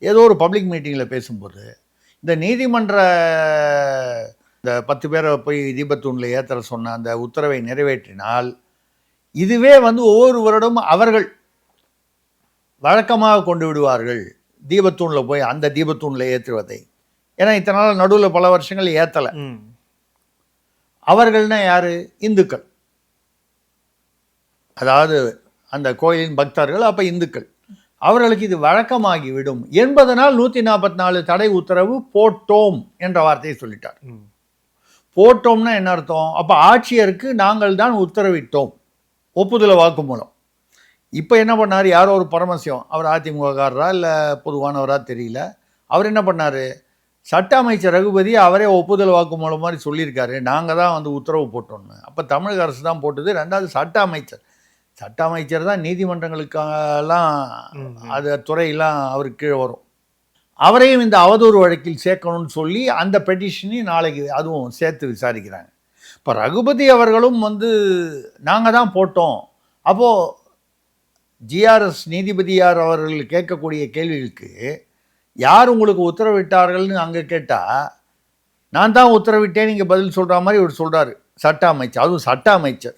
ஏதோ ஒரு பப்ளிக் மீட்டிங்கில் பேசும்போது இந்த நீதிமன்ற இந்த 10 பேரை போய் தீபத்தூணில் ஏற்றுற சொன்ன அந்த உத்தரவை நிறைவேற்றினால் இதுவே வந்து ஒவ்வொரு வருடமும் அவர்கள் வழக்கமாக கொண்டு விடுவார்கள், தீபத்தூணில் போய் அந்த தீபத்தூணில் ஏற்றுவதை. ஏன்னா இத்தனை நாள் நடுவில் பல வருஷங்கள் ஏற்றலை. அவர்கள்னா யார்? இந்துக்கள். அதாவது அந்த கோயிலின் பக்தர்கள், அப்போ இந்துக்கள். அவர்களுக்கு இது வழக்கமாகிவிடும் என்பதனால் 144 தடை உத்தரவு போட்டோம் என்ற வார்த்தையை சொல்லிட்டார். போட்டோம்னா என்ன அர்த்தம்? அப்போ ஆட்சியருக்கு நாங்கள் தான் உத்தரவிட்டோம், ஒப்புதல வாக்குமூலம். இப்போ என்ன பண்ணார்? யாரோ ஒரு பரமசிவம், அவர் அதிமுககாரரா இல்லை பொதுவானவரா தெரியல, அவர் என்ன பண்ணார்? சட்ட அமைச்சர் ரகுபதி அவரே ஒப்புதல் வாக்குமூலம் மாதிரி சொல்லியிருக்காரு, நாங்கள் தான் வந்து உத்தரவு போட்டோம்னு. அப்போ தமிழக அரசு தான் போட்டது. ரெண்டாவது சட்ட அமைச்சர் தான் நீதிமன்றங்களுக்கெல்லாம் அது துறையெல்லாம் அவருக்கு கீழே வரும். அவரையும் இந்த அவதூறு வழக்கில் சேர்க்கணும்னு சொல்லி அந்த பெட்டிஷனையும் நாளைக்கு அதுவும் சேர்த்து விசாரிக்கிறாங்க. இப்போ ரகுபதி அவர்களும் வந்து நாங்கள் தான் போட்டோம். அப்போது ஜிஆர்எஸ் நீதிபதியார் அவர்கள் கேட்கக்கூடிய கேள்விகளுக்கு யார் உங்களுக்கு உத்தரவிட்டார்கள்னு அங்கே கேட்டால் நான் தான் உத்தரவிட்டேன் நீங்கள் பதில் சொல்கிற மாதிரி இவர் சொல்கிறாரு. சட்ட அமைச்சர், அதுவும் சட்ட அமைச்சர்,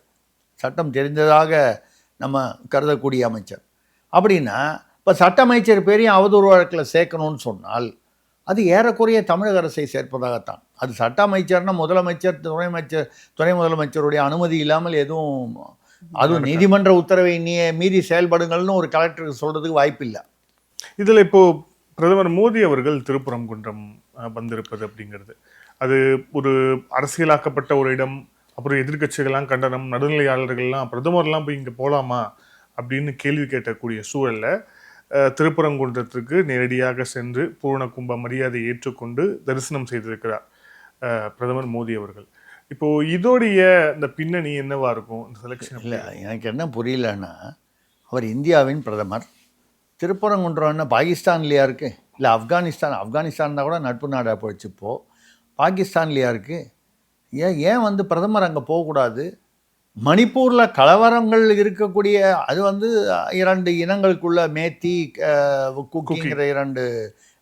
சட்டம் தெரிந்ததாக நம்ம கருதக்கூடிய அமைச்சர். அப்படின்னா இப்போ சட்ட அமைச்சர் பேரையும் அவதூறு வழக்கில் சேர்க்கணும்னு சொன்னால் அது ஏறக்குறைய தமிழக அரசை சேர்ப்பதாகத்தான். அது சட்ட அமைச்சர்னா முதலமைச்சர், துணை முதலமைச்சருடைய அனுமதி இல்லாமல் எதுவும், அதுவும் நீதிமன்ற உத்தரவை மீறி செயல்படுங்கள்னு ஒரு கலெக்டருக்கு சொல்கிறதுக்கு வாய்ப்பு இல்லை. இதில் இப்போது பிரதமர் மோடி அவர்கள் திருப்பரங்குன்றம் வந்திருப்பது அப்படிங்கிறது அது ஒரு அரசியலாக்கப்பட்ட ஒரு இடம். அப்புறம் எதிர்கட்சிகள்லாம் கண்டனம், நடுநிலையாளர்கள்லாம் பிரதமர்லாம் போய் இங்கே போகலாமா அப்படின்னு கேள்வி கேட்கக்கூடிய சூழலில் திருப்பரங்குன்றத்திற்கு நேரடியாக சென்று பூரண கும்ப மரியாதை ஏற்றுக்கொண்டு தரிசனம் செய்திருக்கிறார் பிரதமர் மோடி அவர்கள். இப்போது இதோடைய இந்த பின்னணி என்னவா இருக்கும் இந்த செலெக்ஷன்? இல்லை, எனக்கு என்ன புரியலன்னா, அவர் இந்தியாவின் பிரதமர், திருப்பரங்குன்றம் என்ன பாகிஸ்தான்லையா இருக்குது? இல்லை ஆப்கானிஸ்தான் தான் கூட நட்பு நாடாக போயிடுச்சு. இப்போது பாகிஸ்தான்லையா இருக்குது? ஏன் வந்து பிரதமர் அங்கே போகக்கூடாது? மணிப்பூரில் கலவரங்கள் இருக்கக்கூடிய, அது வந்து 2 இனங்களுக்குள்ள மேத்தி குக்கிங்கிற 2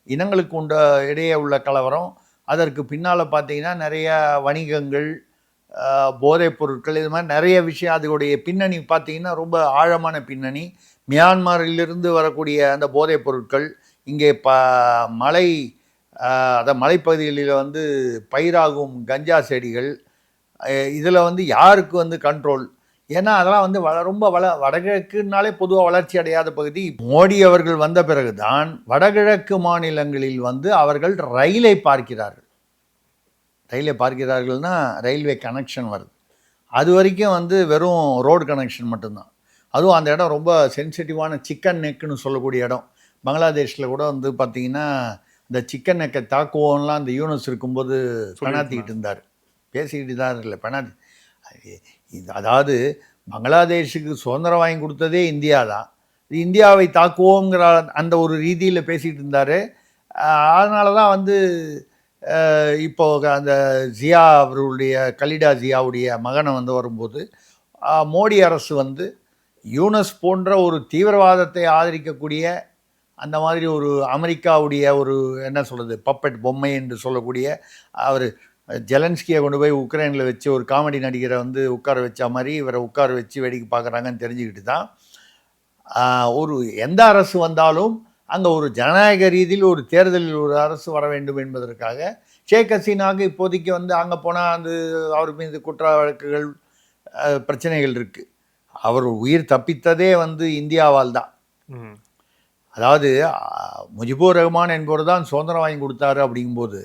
இனங்களுக்கு இடையே உள்ள கலவரம். அதற்கு பின்னால் பார்த்தீங்கன்னா நிறைய வணிகங்கள், போதைப் பொருட்கள், இது மாதிரி நிறைய விஷயம். அதோடைய பின்னணி பார்த்தீங்கன்னா ரொம்ப ஆழமான பின்னணி. மியான்மரிலிருந்து வரக்கூடிய அந்த போதைப் பொருட்கள் இங்கே மலைப்பகுதிகளில் வந்து பயிராகும் கஞ்சா செடிகள், இதில் வந்து யாருக்கு வந்து கண்ட்ரோல்? ஏன்னா அதெல்லாம் வந்து ரொம்ப வடகிழக்குனாலே பொதுவாக வளர்ச்சி அடையாத பகுதி. மோடி அவர்கள் வந்த பிறகு தான் வடகிழக்கு மாநிலங்களில் வந்து அவர்கள் ரயிலை பார்க்கிறார்கள்னா ரயில்வே கனெக்ஷன் வருது. அது வரைக்கும் வந்து வெறும் ரோடு கனெக்ஷன் மட்டும்தான். அதுவும் அந்த இடம் ரொம்ப சென்சிட்டிவான சிக்கன் நெக்குன்னு சொல்லக்கூடிய இடம். பங்களாதேஷில் கூட வந்து பார்த்திங்கன்னா இந்த சிக்கன் நெக்கை தாக்குவோம்லாம் அந்த யூனஸ் இருக்கும்போது பெணாத்திக்கிட்டு இருந்தார். பேசிக்கிட்டு தான் இல்லை, பெணாத்தி. அதாவது பங்களாதேஷுக்கு சுதந்திரம் வாங்கி கொடுத்ததே இந்தியா தான். இந்தியாவை தாக்குவோங்கிற அந்த ஒரு ரீதியில் பேசிகிட்டு இருந்தார். அதனால தான் வந்து இப்போ அந்த ஜியா அவர்களுடைய கலிடா ஜியாவுடைய மகனை வந்து வரும்போது மோடி அரசு வந்து யூனஸ் போன்ற ஒரு தீவிரவாதத்தை ஆதரிக்கக்கூடிய அந்த மாதிரி ஒரு அமெரிக்காவுடைய ஒரு என்ன சொல்கிறது பப்பட் பொம்மை என்று சொல்லக்கூடிய அவர் ஜெலன்ஸ்கியை கொண்டு போய் உக்ரைனில் வச்சு ஒரு காமெடி நடிகரை வந்து உட்கார வச்ச மாதிரி இவரை உட்கார வச்சு வேடிக்கை பார்க்குறாங்கன்னு தெரிஞ்சுக்கிட்டு தான் ஒரு எந்த அரசு வந்தாலும் அங்கே ஒரு ஜனநாயக ரீதியில் ஒரு தேர்தலில் ஒரு அரசு வர வேண்டும் என்பதற்காக ஷேக் ஹசீனாவுக்கு இப்போதைக்கு வந்து அங்கே போனால் அந்த அவர் மீது குற்ற வழக்குகள் பிரச்சனைகள் இருக்குது. அவர் உயிர் தப்பித்ததே வந்து இந்தியாவால் தான். அதாவது முஜிபுர் ரஹ்மான் என்பவர் தான் சுதந்திரம் வாங்கி கொடுத்தாரு. அப்படிங்கும்போது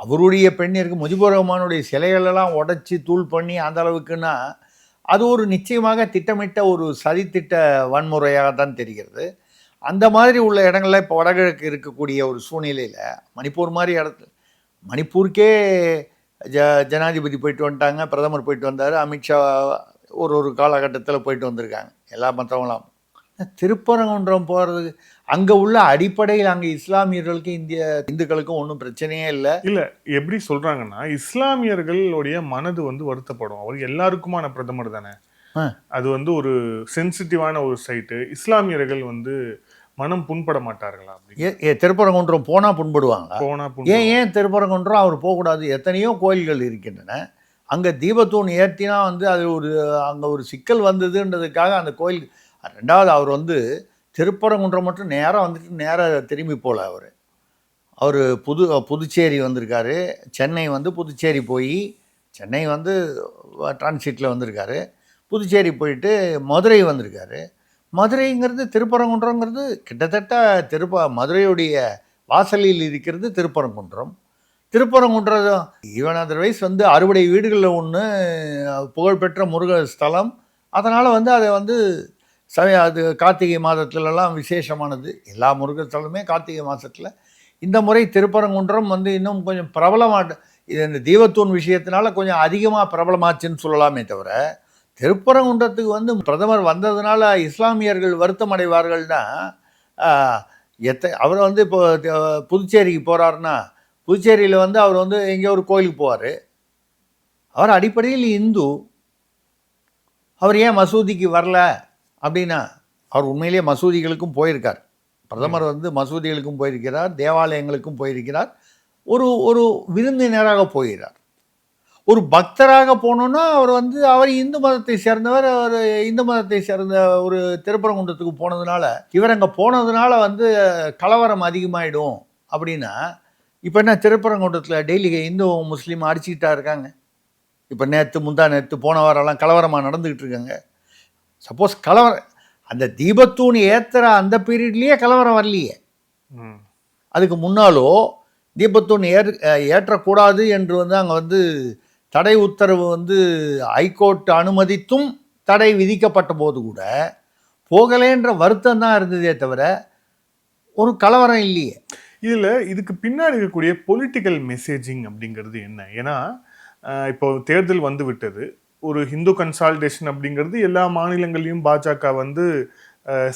அவருடைய பெண்ணிற்கு முஜிபுர் ரஹ்மானுடைய சிலைகளெல்லாம் உடைச்சி தூள் பண்ணி அந்த அளவுக்குன்னா அது ஒரு நிச்சயமாக திட்டமிட்ட ஒரு சதித்திட்ட வன்முறையாக தான் தெரிகிறது. அந்த மாதிரி உள்ள இடங்களில் இப்போ வடகிழக்கு இருக்கக்கூடிய ஒரு சூழ்நிலையில் மணிப்பூர் மாதிரி இடத்துல, மணிப்பூருக்கே ஜனாதிபதி போயிட்டு வந்துட்டாங்க, பிரதமர் போயிட்டு வந்தார், அமித்ஷா ஒரு காலகட்டத்தில் போயிட்டு வந்திருக்காங்க, எல்லா மற்றவங்களாம். திருப்பரங்குன்றம் போகிறது அங்கே உள்ள அடிப்படையில் அங்கே இஸ்லாமியர்களுக்கு இந்துக்களுக்கும் ஒன்றும் பிரச்சனையே இல்லை. எப்படி சொல்கிறாங்கன்னா இஸ்லாமியர்களுடைய மனது வந்து வருத்தப்படும். அவர் எல்லாருக்குமான பிரதமர் தானே, அது வந்து ஒரு சென்சிட்டிவான ஒரு சைட்டு. இஸ்லாமியர்கள் வந்து மனம் புண்பட மாட்டார்களா? திருப்பரங்குன்றம் போனால் புண்படுவாங்க. ஏன் திருப்பரங்குன்றம் அவர் போகக்கூடாது? எத்தனையோ கோயில்கள் இருக்கின்றன. அங்கே தீபத்தூண் ஏற்றினா வந்து அது அங்கே ஒரு சிக்கல் வந்ததுன்றதுக்காக அந்த கோயில். ரெண்டாவது அவர் வந்து திருப்பரங்குன்றம் மட்டும் நேராக வந்துட்டு நேராக திரும்பி போகல அவர் புதுச்சேரி வந்திருக்காரு, சென்னை வந்து புதுச்சேரி போய் சென்னை வந்து டிரான்சிட்டில் வந்திருக்காரு, புதுச்சேரி போயிட்டு மதுரை வந்திருக்காரு. மதுரைங்கிறது திருப்பரங்குன்றங்கிறது கிட்டத்தட்ட மதுரையுடைய வாசலில் இருக்கிறது திருப்பரங்குன்றம். திருப்பரங்குன்றம் ஈவன் அதர்வைஸ் வந்து 60 வீடுகளில் ஒன்று புகழ்பெற்ற முருகர் ஸ்தலம். அதனால் வந்து அதை வந்து அது கார்த்திகை மாதத்துலலாம் விசேஷமானது. எல்லா முருகர் ஸ்தலமே கார்த்திகை மாதத்தில். இந்த முறை திருப்பரங்குன்றம் வந்து இன்னும் கொஞ்சம் பிரபலமாக, இது இந்த தீபத்தூண் விஷயத்தினால கொஞ்சம் அதிகமாக பிரபலமாச்சுன்னு சொல்லலாமே தவிர, திருப்பரங்குன்றத்துக்கு வந்து பிரதமர் வந்ததுனால இஸ்லாமியர்கள் வருத்தம் அடைவார்கள்னா, அவர் வந்து இப்போ புதுச்சேரிக்கு போகிறாருன்னா, புதுச்சேரியில் வந்து அவர் வந்து எங்கேயோ ஒரு கோயிலுக்கு போவார். அவர் அடிப்படையில் இந்து. அவர் ஏன் மசூதிக்கு வரல அப்படின்னா, அவர் உண்மையிலேயே மசூதிகளுக்கும் போயிருக்கார். பிரதமர் வந்து மசூதிகளுக்கும் போயிருக்கிறார், தேவாலயங்களுக்கும் போயிருக்கிறார், ஒரு விருந்தினராக போகிறார். ஒரு பக்தராக போனோன்னா அவர் இந்து மதத்தை சேர்ந்தவர். அவர் இந்து மதத்தை சேர்ந்த ஒரு திருப்பரங்குன்றத்துக்கு போனதுனால, இவர் அங்கே போனதுனால வந்து கலவரம் அதிகமாகிடும் அப்படின்னா, இப்போ என்ன திருப்பரங்குன்றத்தில் டெய்லி இந்து முஸ்லீம் அடிச்சுக்கிட்டா இருக்காங்க. இப்போ முந்தா நேற்று போன வாரம்லாம் கலவரமாக நடந்துக்கிட்டு இருக்காங்க. சப்போஸ் அந்த தீபத்தூண் ஏற்றுற அந்த பீரியட்லேயே கலவரம் வரலையே, அதுக்கு முன்னாலோ தீபத்தூண் ஏற்றக்கூடாது என்று வந்து அங்கே வந்து தடை உத்தரவு வந்து ஹைகோர்ட் அனுமதித்தும் தடை விதிக்கப்பட்ட போது கூட போகலேன்ற வருத்தம் தான் இருந்ததே தவிர ஒரு கலவரம் இல்லையே. இதுக்கு பின்னாடி இருக்கக்கூடிய பொலிட்டிக்கல் மெசேஜிங் அப்படிங்கிறது என்ன? ஏன்னா இப்போ தேர்தல் வந்து விட்டது. ஒரு ஹிந்து கன்சாலிடேஷன் அப்படிங்கிறது எல்லா மாநிலங்களையும் பாஜக வந்து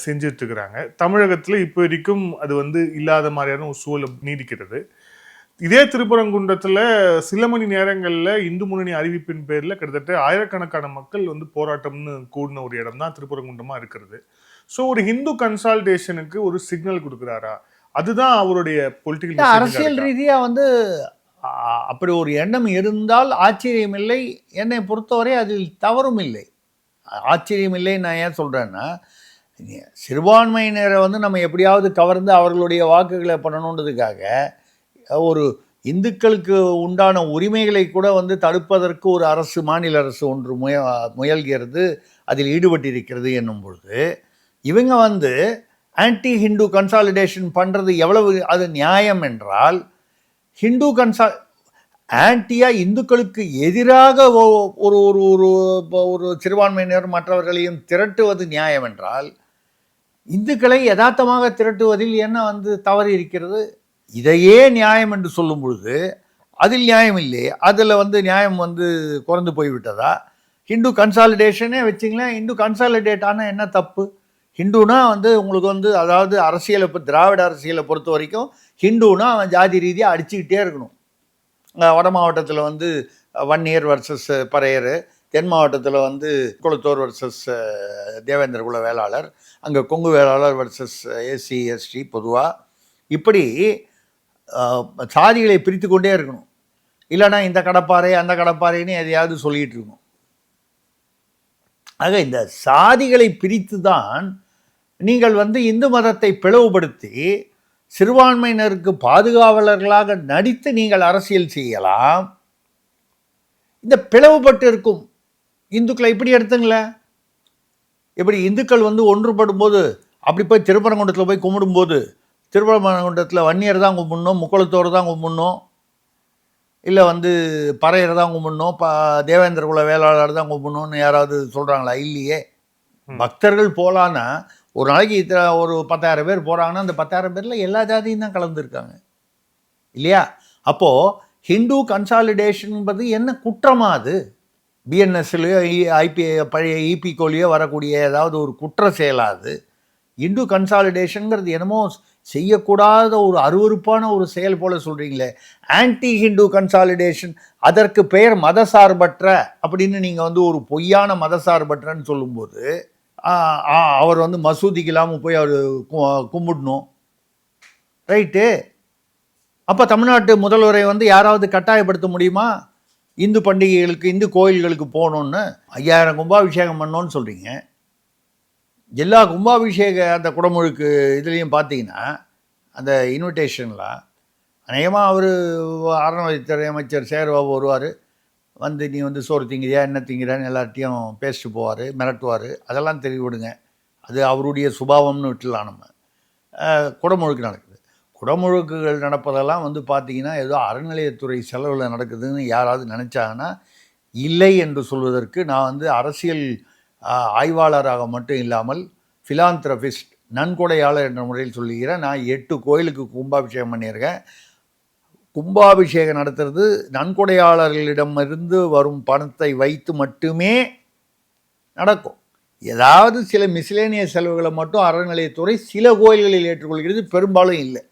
செஞ்சுட்டு இருக்கிறாங்க. தமிழகத்தில் இப்போ வரைக்கும் அது வந்து இல்லாத மாதிரியான ஒரு சூழல் நீடிக்கிறது. இதே திருப்பரங்குன்றத்தில் சில மணி நேரங்களில் இந்து முன்னணி அறிவிப்பின் பேரில் கிட்டத்தட்ட ஆயிரக்கணக்கான மக்கள் வந்து போராட்டம்னு கூடின ஒரு இடம் தான் திருப்பரங்குன்றமாக இருக்கிறது. ஸோ ஒரு ஹிந்து கன்சாலிடேஷனுக்கு ஒரு சிக்னல் கொடுக்குறாரா? அதுதான் அவருடைய பொலிட்டிக்கல் அரசியல் ரீதியாக வந்து அப்படி ஒரு எண்ணம் இருந்தால் ஆச்சரியமில்லை. என்னை பொறுத்தவரை அதில் தவறும் இல்லை, ஆச்சரியமில்லை. நான் ஏன் சொல்கிறேன்னா, சிறுபான்மையினரை வந்து நம்ம எப்படியாவது கவர்ந்து அவர்களுடைய வாக்குகளை பண்ணணுன்றதுக்காக ஒரு இந்துக்களுக்கு உண்டான உரிமைகளை கூட வந்து தடுப்பதற்கு ஒரு அரசு, மாநில அரசு ஒன்று முயல்கிறது, அதில் ஈடுபட்டிருக்கிறது என்னும் பொழுது, இவங்க வந்து ஆன்டி ஹிந்து கன்சாலிடேஷன் பண்ணுறது எவ்வளவு அது நியாயம் என்றால், ஹிந்து ஆன்டியாக இந்துக்களுக்கு எதிராக ஒரு ஒரு ஒரு சிறுபான்மையினர் மற்றவர்களையும் திரட்டுவது நியாயம் என்றால், இந்துக்களை யதார்த்தமாக திரட்டுவதில் என்ன வந்து தவறு இருக்கிறது? இதையே நியாயம் என்று சொல்லும் பொழுது அதில் நியாயம் இல்லையே, அதில் வந்து நியாயம் வந்து குறைந்து போய்விட்டதா? ஹிந்து கன்சாலிடேஷனே வச்சிங்களேன், ஹிந்து கன்சாலிடேட் ஆனால் என்ன தப்பு? ஹிந்துனா வந்து உங்களுக்கு வந்து, அதாவது அரசியலை, இப்போ திராவிட அரசியலை பொறுத்த வரைக்கும் ஹிந்துனா அவன் ஜாதி ரீதியாக அடிச்சுக்கிட்டே இருக்கணும். வட மாவட்டத்தில் வந்து வன்னியர் வர்சஸ் பறையர், தென் மாவட்டத்தில் வந்து குளத்தூர் வர்சஸ் தேவேந்திர குல வேளாளர், அங்கே Kongu Vellalar versus SC ST பொதுவாக, இப்படி சாதிகளை பிரித்து கொண்டே இருக்கணும். இல்லைனா இந்த கடப்பாறை அந்த கடப்பாறைன்னு எதையாவது சொல்லிகிட்டு இருக்கணும். ஆக இந்த சாதிகளை பிரித்து தான் நீங்கள் வந்து இந்து மதத்தை பிளவுபடுத்தி சிறுபான்மையினருக்கு பாதுகாவலர்களாக நடித்து நீங்கள் அரசியல் செய்யலாம். இந்த பிளவுபட்டு இருக்கும் இந்துக்களை இப்படி எடுத்துங்களேன். எப்படி இந்துக்கள் வந்து ஒன்றுபடும் போது, அப்படி போய் திருப்பரங்குன்றத்தில் போய் கும்பிடும்போது, திருப்பரங்குன்றத்தில் வன்னியர் தான் கும்பிடணும், முக்குளத்தோர் தான் கும்பிடணும், இல்லை வந்து பறையர் தான் கும்பிடணும், தேவேந்திர குல வேளாளர் தான் கும்பிடணும்னு யாராவது சொல்கிறாங்களா? இல்லையே. பக்தர்கள் போகலான்னா ஒரு நாளைக்கு ஒரு 10,000 பேர் போகிறாங்கன்னா அந்த 10,000 பேரில் எல்லா ஜாதியும் தான் கலந்துருக்காங்க இல்லையா? அப்போது ஹிந்து கன்சாலிடேஷன் என்பது என்ன குற்றமா? அது பிஎன்எஸ்லையோ பழைய இபிகோலையோ வரக்கூடிய ஏதாவது ஒரு குற்ற செயலாது? இந்து கன்சாலிடேஷனுங்கிறது என்னமோ செய்யக்கூடாத ஒரு அருவருப்பான ஒரு செயல் போல சொல்கிறீங்களே. ஆன்டி ஹிந்து கன்சாலிடேஷன், அதற்கு பெயர் மதசார்பற்ற அப்படின்னு நீங்கள் வந்து ஒரு பொய்யான மதசார்பற்றன்னு சொல்லும்போது, அவர் வந்து மசூதிக்கு இல்லாமல் போய் அவர் கும்பிடணும், ரைட்டு. அப்போ தமிழ்நாட்டு முதல்வரை வந்து யாராவது கட்டாயப்படுத்த முடியுமா? இந்து பண்டிகைகளுக்கு, இந்து கோயில்களுக்கு போகணுன்னு 5000 கும்பாபிஷேகம் பண்ணோன்னு சொல்கிறீங்க. எல்லா கும்பாபிஷேக அந்த குடமுழுக்கு இதுலேயும் பார்த்தீங்கன்னா அந்த இன்விடேஷனில் அநேகமாக அவர் அறநிலையத்துறை அமைச்சர் சேர்பாபு வருவார், வந்து நீ வந்து சோறு திங்கிறியா என்ன திங்கிறான்னு எல்லார்ட்டையும் பேசிட்டு போவார், மிரட்டுவார். அதெல்லாம் தெரிய விடுங்க, அது அவருடைய சுபாவம்னு விட்டுலாம். நம்ம குடமுழுக்கு நடக்குது. குடமுழுக்குகள் நடப்பதெல்லாம் வந்து பார்த்திங்கன்னா ஏதோ அறநிலையத்துறை செலவில் நடக்குதுன்னு யாராவது நினச்சாங்கன்னா இல்லை என்று சொல்வதற்கு நான் வந்து அரசியல் ஆய்வாளராக மட்டும் இல்லாமல் ஃபிலாந்த்ரபிஸ்ட், நன்கொடையாளர் என்ற முறையில் சொல்லுகிறேன். நான் 8 கோயிலுக்கு கும்பாபிஷேகம் பண்ணியிருக்கேன். கும்பாபிஷேகம் நடத்துறது நன்கொடையாளர்களிடமிருந்து வரும் பணத்தை வைத்து மட்டுமே நடக்கும். ஏதாவது சில மிஸ்லேனிய செலவுகளை மட்டும் அறநிலையத்துறை சில கோயில்களில் ஏற்றுக்கொள்கிறது, பெரும்பாலும் இல்லை.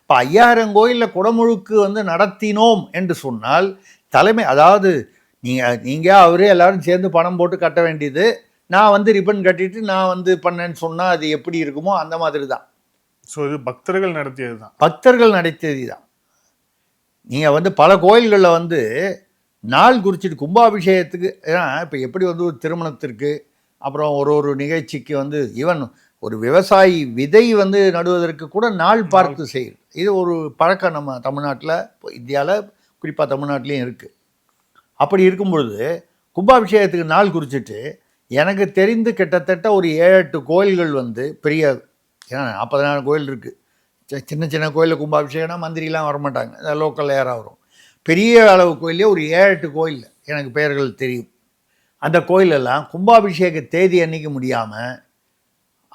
இப்போ 5000 கோயிலில் குடமுழுக்கு வந்து நடத்தினோம் என்று சொன்னால் தலைமை, அதாவது நீங்கள் அவரே எல்லாரும் சேர்ந்து பணம் போட்டு கட்ட வேண்டியது, நான் வந்து ரிப்பன் கட்டிட்டு நான் வந்து பண்ணேன்னு சொன்னால் அது எப்படி இருக்குமோ அந்த மாதிரி தான். ஸோ இது பக்தர்கள் நடத்தியது தான், பக்தர்கள் நடத்தியது தான். நீங்கள் வந்து பல கோயில்களில் வந்து நாள் குறிச்சிட்டு கும்பாபிஷேகத்துக்கு, ஏன்னா இப்போ எப்படி வந்து ஒரு திருமணத்திற்கு அப்புறம் ஒரு நிகழ்ச்சிக்கு வந்து ஈவன் ஒரு விவசாயி விதை வந்து நடுவதற்கு கூட நாள் பார்த்து செய்யுது. இது ஒரு பழக்கம் நம்ம தமிழ்நாட்டில், இந்தியாவில் குறிப்பாக தமிழ்நாட்டிலையும் இருக்குது. அப்படி இருக்கும் பொழுது கும்பாபிஷேகத்துக்கு நாள் குறிச்சிட்டு எனக்கு தெரிந்து கிட்டத்தட்ட ஒரு 7-8 கோயில்கள் வந்து பெரிய, ஏன்னா 40,000 கோயில் இருக்குது. சின்ன சின்ன கோயிலில் கும்பாபிஷேகம்னா மந்திரிலாம் வரமாட்டாங்க, லோக்கலில் யாராக வரும். பெரிய அளவு கோயிலே ஒரு 7-8 கோயில் எனக்கு பெயர்கள் தெரியும். அந்த கோயிலெல்லாம் கும்பாபிஷேக தேதி அன்னைக்கு முடியாமல்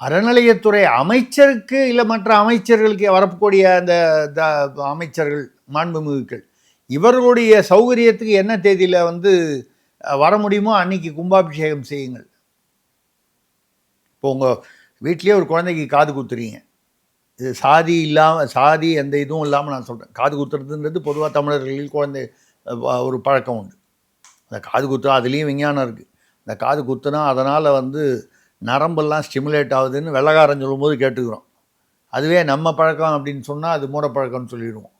அறநிலையத்துறை அமைச்சருக்கு இல்லை மற்ற அமைச்சர்களுக்கு வரக்கூடிய அந்த அமைச்சர்கள் மாண்புமிகுக்கள் இவர்களுடைய சௌகரியத்துக்கு என்ன தேதியில் வந்து வர முடியுமோ அன்னைக்கு கும்பாபிஷேகம் செய்யுங்கள். இப்போ உங்கள் வீட்லேயே ஒரு குழந்தைக்கு காது குத்துறீங்க, இது சாதி இல்லாமல், சாதி எந்த இதுவும் இல்லாமல் நான் சொல்கிறேன். காது குத்துறதுன்றது பொதுவாக தமிழர்களில் குழந்தை ஒரு பழக்கம் உண்டு. அந்த காது குத்துறா அதுலேயும் விஞ்ஞானம் இருக்குது. அந்த காது குத்துனா அதனால் வந்து நரம்பெல்லாம் ஸ்டிமுலேட் ஆகுதுன்னு வெள்ளக்காரன் சொல்லும்போது கேட்டுக்கிறோம். அதுவே நம்ம பழக்கம் அப்படின்னு சொன்னால் அது மூட பழக்கம்னு சொல்லிடுவோம்.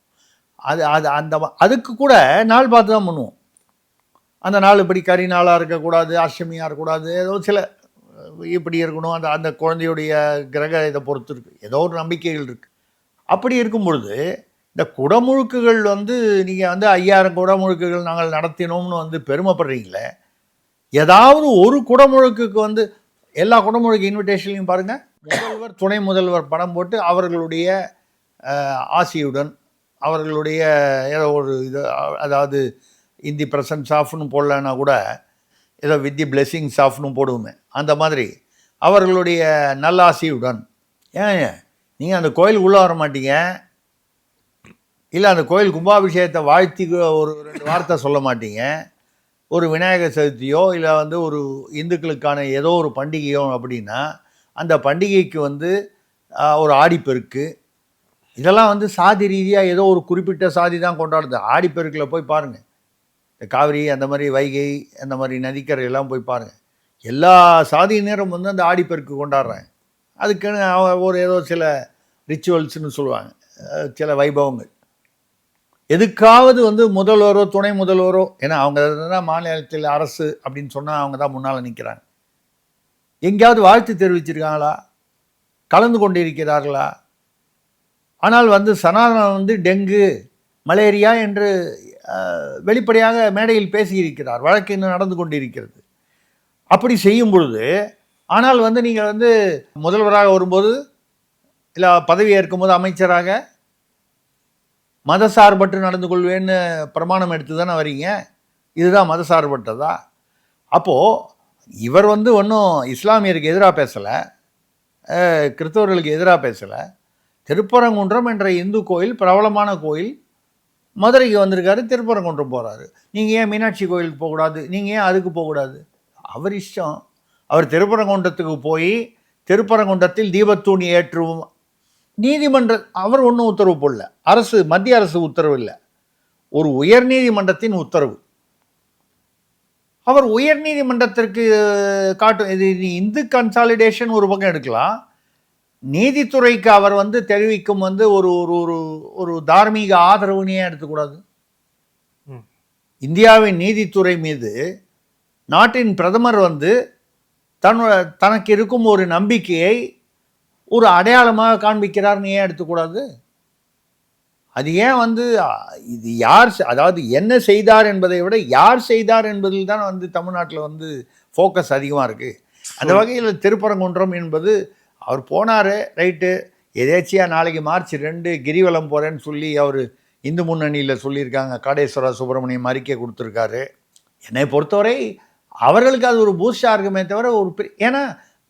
அதுக்கு கூட நாள் பார்த்து தான் பண்ணுவோம். அந்த நாள் இப்படி கறி நாளாக இருக்கக்கூடாது, அஷ்டமியாக இருக்கக்கூடாது, ஏதோ சில இப்படி இருக்கணும், அந்த குழந்தையுடைய கிரக இதை பொறுத்து இருக்குது, ஏதோ ஒரு நம்பிக்கைகள் இருக்குது. அப்படி இருக்கும் பொழுது இந்த குடமுழுக்குகள் வந்து நீங்கள் வந்து 5000 குடமுழுக்குகள் நாங்கள் நடத்தினோம்னு வந்து பெருமைப்படுறீங்களே, ஏதாவது ஒரு குடமுழுக்குக்கு வந்து எல்லா குடமுழுக்கு இன்விடேஷன்லையும் பாருங்கள், முதல்வர் துணை முதல்வர் படம் போட்டு அவர்களுடைய ஆசியுடன் அவர்களுடைய ஏதோ ஒரு இது, அதாவது இன் தி பிரசன்ஸ் ஆஃப்னு போடலன்னா கூட ஏதோ வித் தி பிளெஸிங்ஸ் ஆஃப்னு போடுவோமே, அந்த மாதிரி அவர்களுடைய நல்லாசியுடன். ஏன் நீங்கள் அந்த கோயிலுக்குள்ளே வர மாட்டீங்க, இல்லை அந்த கோயில் கும்பாபிஷேகத்தை வாழ்த்தி ஒரு 2 வார்த்தை சொல்ல மாட்டீங்க. ஒரு விநாயகர் சதுர்த்தியோ இல்லை வந்து ஒரு இந்துக்களுக்கான ஏதோ ஒரு பண்டிகையோ அப்படின்னா அந்த பண்டிகைக்கு வந்து ஒரு ஆடிப்பெருக்கு, இதெல்லாம் வந்து சாதி ரீதியாக ஏதோ ஒரு குறிப்பிட்ட சாதி தான் கொண்டாடுது. ஆடிப்பெருக்கில் போய் பாருங்கள், இந்த காவிரி அந்த மாதிரி வைகை அந்த மாதிரி நதிக்கரை எல்லாம் போய் பாருங்கள், எல்லா சாதியினரும் வந்து அந்த ஆடிப்பெருக்கு கொண்டாடுறாங்க. அதுக்குன்னு ஒரு ஏதோ சில ரிச்சுவல்ஸ்னு சொல்லுவாங்க, சில வைபவங்கள். எதுக்காவது வந்து முதல்வரோ துணை முதல்வரோ, ஏன்னா அவங்க தான் மாநிலத்தில் அரசு அப்படின்னு சொன்னால் அவங்க தான் முன்னால் நிற்கிறாங்க, எங்கேயாவது வாழ்த்து தெரிவிச்சிருக்காங்களா, கலந்து கொண்டிருக்கிறார்களா? ஆனால் வந்து சனாதனம் வந்து டெங்கு மலேரியா என்று வெளிப்படையாக மேடையில் பேசியிருக்கிறார், வழக்கு இன்னும் நடந்து கொண்டிருக்கிறது. அப்படி செய்யும் பொழுது, ஆனால் வந்து நீங்கள் வந்து முதல்வராக வரும்போது இல்லை பதவி ஏற்கும்போது அமைச்சராக மதசார்பற்று நடந்து கொள்வேன்னு பிரமாணம் எடுத்து தானே வரீங்க. இதுதான் மதசார்பற்றதா? அப்போது இவர் வந்து ஒன்றும் இஸ்லாமியருக்கு எதிராக பேசலை, கிறிஸ்தவர்களுக்கு எதிராக பேசலை. திருப்பரங்குன்றம் என்ற இந்து கோயில் பிரபலமான கோயில், மதுரைக்கு வந்திருக்காரு, திருப்பரங்குன்றம் போகிறாரு. நீங்கள் ஏன் மீனாட்சி கோயிலுக்கு போகக்கூடாது, நீங்கள் ஏன் அதுக்கு போகக்கூடாது? அவர் இஷ்டம். அவர் திருப்பரங்குன்றத்துக்கு போய் திருப்பரங்குன்றத்தில் தீபத்தூணி ஏற்றும் நீதிமன்ற அவர் ஒன்றும் உத்தரவு போடல, அரசு மத்திய அரசு உத்தரவு இல்லை, ஒரு உயர்நீதிமன்றத்தின் உத்தரவு. அவர் உயர்நீதிமன்றத்திற்கு காட்டும், இது இந்து கன்சாலிடேஷன் ஒரு பக்கம் எடுக்கலாம், நீதித்துறைக்கு அவர் வந்து தெரிவிக்கும் வந்து ஒரு ஒரு ஒரு தார்மீக ஆதரவுனே எடுத்துக்கூடாது. இந்தியாவின் நீதித்துறை மீது நாட்டின் பிரதமர் வந்து தனக்கு இருக்கும் ஒரு நம்பிக்கையை ஒரு அடையாளமாக காண்பிக்கிறார்னு ஏன் எடுத்துக்கூடாது? அது ஏன் வந்து இது யார் அதாவது என்ன செய்தார் என்பதை விட யார் செய்தார் என்பதில் தான் வந்து தமிழ்நாட்டில் வந்து ஃபோக்கஸ் அதிகமாக இருக்குது. அந்த வகையில் திருப்பரங்குன்றம் என்பது அவர் போனார், ரைட்டு, எதேச்சியாக நாளைக்கு மார்ச் 2 கிரிவலம் போகிறேன்னு சொல்லி அவர் இந்து முன்னணியில் சொல்லியிருக்காங்க. காடேஸ்வரா சுப்பிரமணியம் அறிக்கை கொடுத்துருக்காரு. என்னை பொறுத்தவரை அவர்களுக்கு அது ஒரு பூஸ்டாக இருக்குமே தவிர ஏன்னா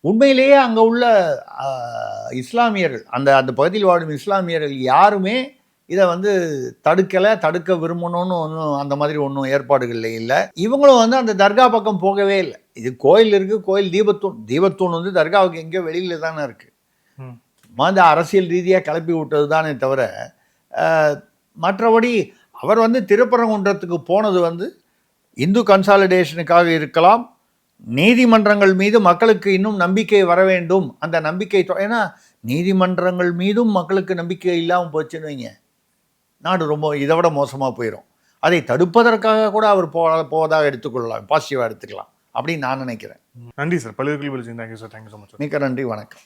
உண்மையிலேயே அங்கே உள்ள இஸ்லாமியர்கள், அந்த பகுதியில் வாழும் இஸ்லாமியர்கள் யாருமே இதை வந்து தடுக்க விரும்பணும்னு ஒன்றும் அந்த மாதிரி ஒன்றும் ஏற்பாடுகள் இல்லை. இவங்களும் வந்து அந்த தர்கா பக்கம் போகவே இல்லை. இது கோயில் இருக்குது, கோயில் தீபத்தூண் வந்து தர்காவுக்கு எங்கேயோ வெளியில் தானே இருக்குது. சும்மா இந்த அரசியல் ரீதியாக கிளப்பி விட்டது தானே தவிர மற்றபடி அவர் வந்து திருப்பரங்குன்றத்துக்கு போனது வந்து இந்து கன்சாலிடேஷனுக்காக இருக்கலாம். நீதிமன்றங்கள் மீது மக்களுக்கு இன்னும் நம்பிக்கை வர வேண்டும். அந்த நம்பிக்கை ஏன்னா நீதிமன்றங்கள் மீதும் மக்களுக்கு நம்பிக்கை இல்லாமல் போச்சுன்னு வைங்க, நாடு ரொம்ப இதை விட மோசமாக போயிடும். அதை தடுப்பதற்காக கூட அவர் போவதாக எடுத்துக்கொள்ளலாம், பாசிட்டிவாக எடுத்துக்கலாம் அப்படின்னு நான் நினைக்கிறேன். நன்றி சார். பல்வேறு கேள்வி. Thank you sir. Thank you so much. மிக்க நன்றி, வணக்கம்.